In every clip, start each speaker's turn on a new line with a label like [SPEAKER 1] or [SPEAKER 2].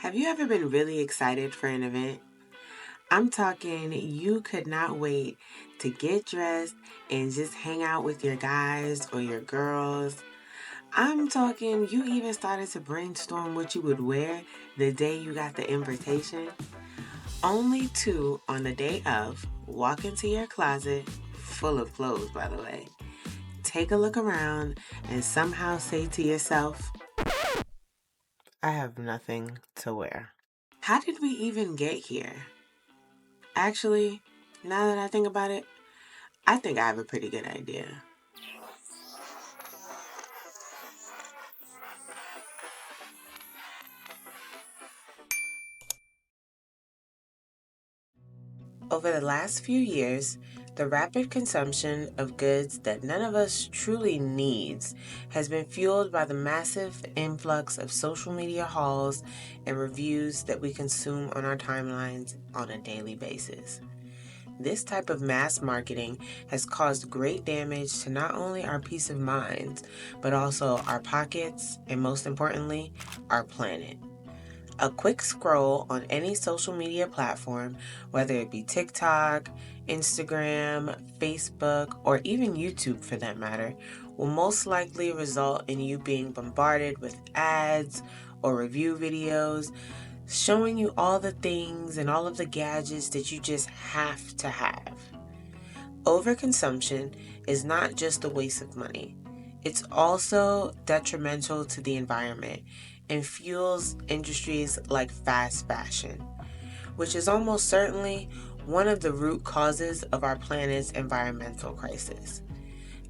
[SPEAKER 1] Have you ever been really excited for an event? I'm talking you could not wait to get dressed and just hang out with your guys or your girls. I'm talking you even started to brainstorm what you would wear the day you got the invitation. Only to, on the day of, walk into your closet, full of clothes by the way, take a look around and somehow say to yourself, I have nothing to wear. How did we even get here? Actually, now that I think about it, I think I have a pretty good idea. Over the last few years, the rapid consumption of goods that none of us truly needs has been fueled by the massive influx of social media hauls and reviews that we consume on our timelines on a daily basis. This type of mass marketing has caused great damage to not only our peace of mind, but also our pockets and, most importantly, our planet. A quick scroll on any social media platform, whether it be TikTok, Instagram, Facebook, or even YouTube for that matter, will most likely result in you being bombarded with ads or review videos showing you all the things and all of the gadgets that you just have to have. Overconsumption is not just a waste of money. It's also detrimental to the environment and fuels industries like fast fashion, which is almost certainly one of the root causes of our planet's environmental crisis.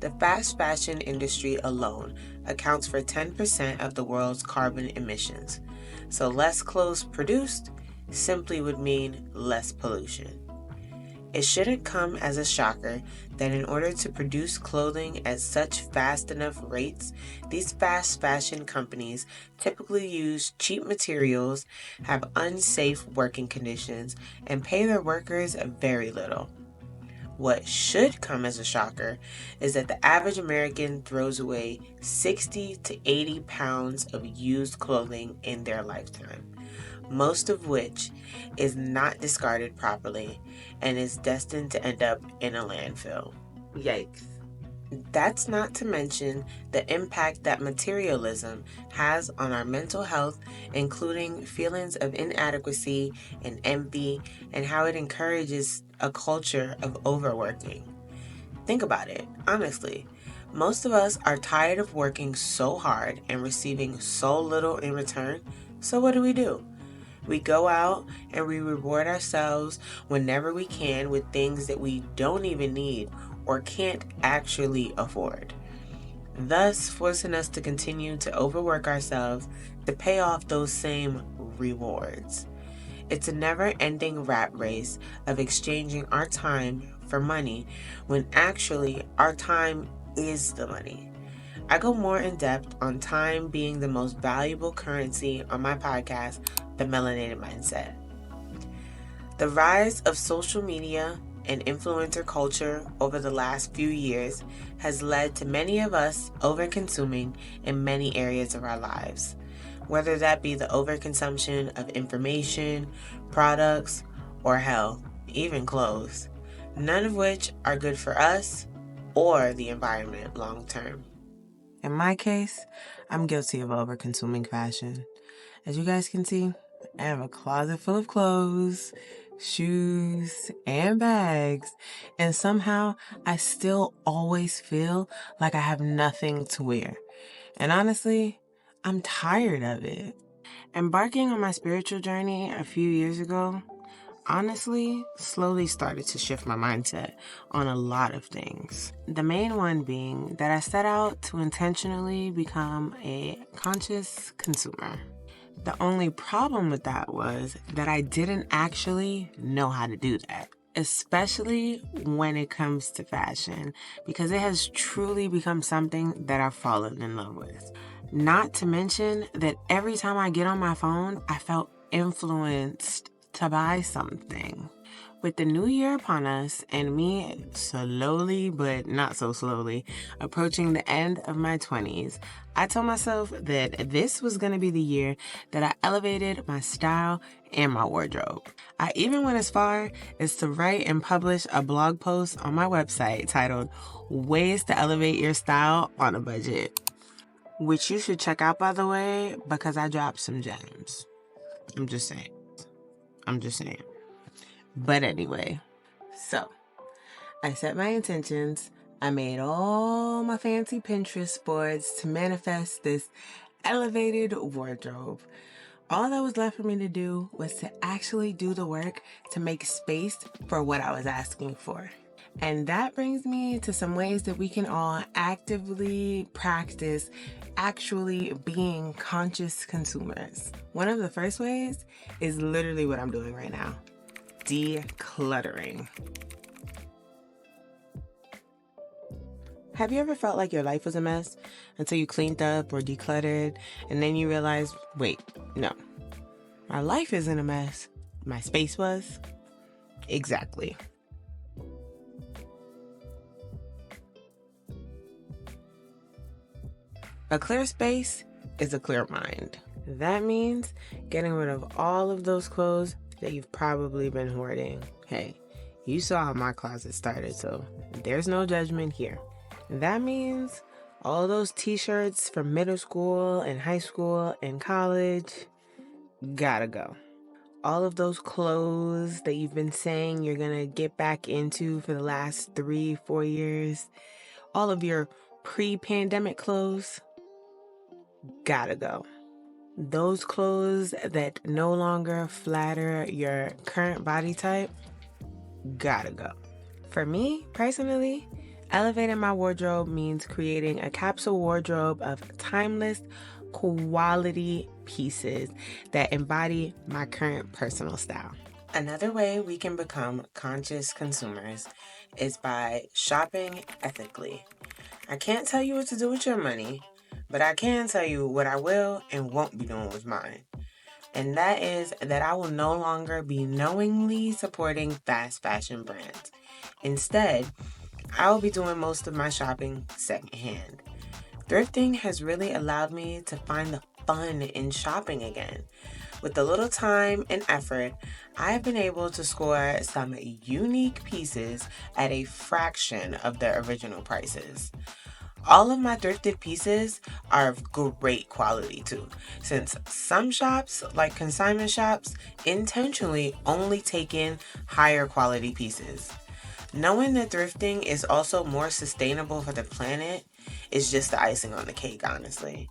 [SPEAKER 1] The fast fashion industry alone accounts for 10% of the world's carbon emissions, so less clothes produced simply would mean less pollution. It shouldn't come as a shocker that in order to produce clothing at such fast enough rates, these fast fashion companies typically use cheap materials, have unsafe working conditions, and pay their workers very little. What should come as a shocker is that the average American throws away 60 to 80 pounds of used clothing in their lifetime, most of which is not discarded properly and is destined to end up in a landfill. Yikes. That's not to mention the impact that materialism has on our mental health, including feelings of inadequacy and envy, and how it encourages a culture of overworking. Think about it, honestly. Most of us are tired of working so hard and receiving so little in return, so what do? We go out and we reward ourselves whenever we can with things that we don't even need or can't actually afford, thus forcing us to continue to overwork ourselves to pay off those same rewards. It's a never-ending rat race of exchanging our time for money when actually our time is the money. I go more in depth on time being the most valuable currency on my podcast, The Melanated Mindset. The rise of social media and influencer culture over the last few years has led to many of us overconsuming in many areas of our lives, whether that be the overconsumption of information, products, or hell, even clothes, none of which are good for us or the environment long term. In my case, I'm guilty of over-consuming fashion. As you guys can see, I have a closet full of clothes, shoes, and bags, and somehow I still always feel like I have nothing to wear. And honestly, I'm tired of it. Embarking on my spiritual journey a few years ago, honestly, slowly started to shift my mindset on a lot of things. The main one being that I set out to intentionally become a conscious consumer. The only problem with that was that I didn't actually know how to do that, especially when it comes to fashion, because it has truly become something that I've fallen in love with. Not to mention that every time I get on my phone, I felt influenced to buy something. With the new year upon us and me slowly, but not so slowly, approaching the end of my 20s, I told myself that this was going to be the year that I elevated my style and my wardrobe. I even went as far as to write and publish a blog post on my website titled Ways to Elevate Your Style on a Budget, which you should check out, by the way, because I dropped some gems. I'm just saying. But anyway, so I set my intentions. I made all my fancy Pinterest boards to manifest this elevated wardrobe. All that was left for me to do was to actually do the work to make space for what I was asking for. And that brings me to some ways that we can all actively practice actually being conscious consumers. One of the first ways is literally what I'm doing right now: decluttering. Have you ever felt like your life was a mess until you cleaned up or decluttered, and then you realized, wait, no, my life isn't a mess. My space was? Exactly. A clear space is a clear mind. That means getting rid of all of those clothes that you've probably been hoarding. Hey, you saw how my closet started, so there's no judgment here. That means all those t-shirts from middle school and high school and college gotta go. All of those clothes that you've been saying you're gonna get back into for the last 3-4 years, all of your pre-pandemic clothes, gotta go. Those clothes that no longer flatter your current body type, gotta go. For me, personally, elevating my wardrobe means creating a capsule wardrobe of timeless, quality pieces that embody my current personal style. Another way we can become conscious consumers is by shopping ethically. I can't tell you what to do with your money, but I can tell you what I will and won't be doing with mine. And that is that I will no longer be knowingly supporting fast fashion brands. Instead, I will be doing most of my shopping secondhand. Thrifting has really allowed me to find the fun in shopping again. With a little time and effort, I have been able to score some unique pieces at a fraction of their original prices. All of my thrifted pieces are of great quality too, since some shops, like consignment shops, intentionally only take in higher quality pieces. Knowing that thrifting is also more sustainable for the planet is just the icing on the cake, honestly.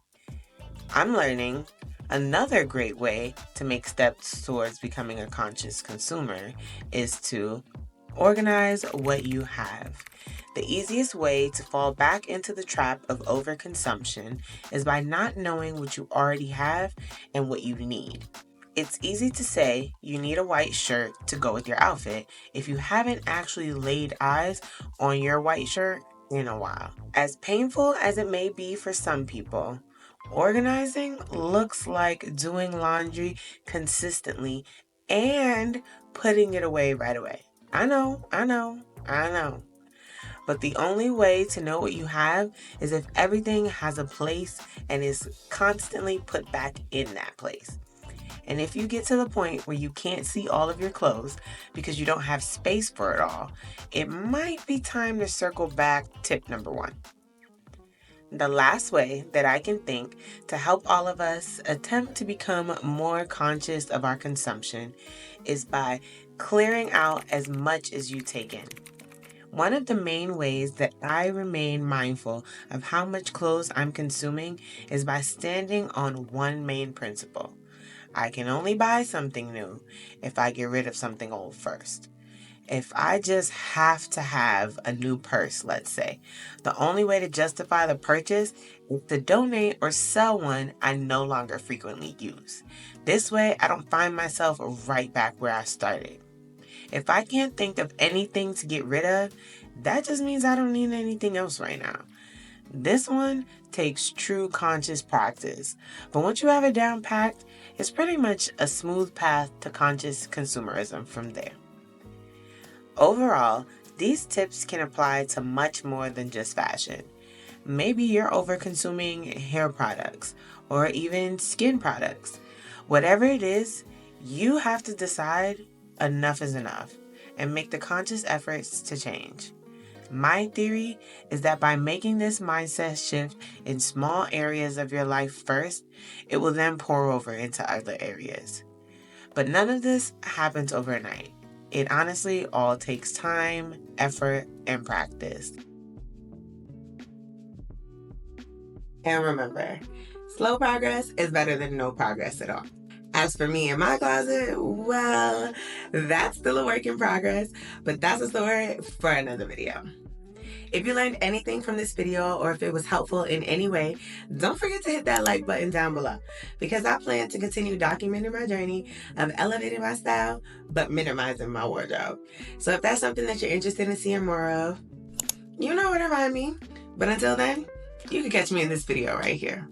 [SPEAKER 1] I'm learning another great way to make steps towards becoming a conscious consumer is to organize what you have. The easiest way to fall back into the trap of overconsumption is by not knowing what you already have and what you need. It's easy to say you need a white shirt to go with your outfit if you haven't actually laid eyes on your white shirt in a while. As painful as it may be for some people, organizing looks like doing laundry consistently and putting it away right away. I know. But the only way to know what you have is if everything has a place and is constantly put back in that place. And if you get to the point where you can't see all of your clothes because you don't have space for it all, it might be time to circle back tip number 1. The last way that I can think to help all of us attempt to become more conscious of our consumption is by clearing out as much as you take in. One of the main ways that I remain mindful of how much clothes I'm consuming is by standing on one main principle. I can only buy something new if I get rid of something old first. If I just have to have a new purse, let's say, the only way to justify the purchase is to donate or sell one I no longer frequently use. This way, I don't find myself right back where I started. If I can't think of anything to get rid of, that just means I don't need anything else right now. This one takes true conscious practice, but once you have it down packed, it's pretty much a smooth path to conscious consumerism from there. Overall, these tips can apply to much more than just fashion. Maybe you're over-consuming hair products or even skin products. Whatever it is, you have to decide enough is enough and make the conscious efforts to change. My theory is that by making this mindset shift in small areas of your life first, it will then pour over into other areas. But none of this happens overnight. It honestly all takes time, effort, and practice. And remember, slow progress is better than no progress at all. As for me and my closet, well, that's still a work in progress, but that's a story for another video. If you learned anything from this video or if it was helpful in any way, don't forget to hit that like button down below because I plan to continue documenting my journey of elevating my style but minimizing my wardrobe. So if that's something that you're interested in seeing more of, you know where to find me. But until then, you can catch me in this video right here.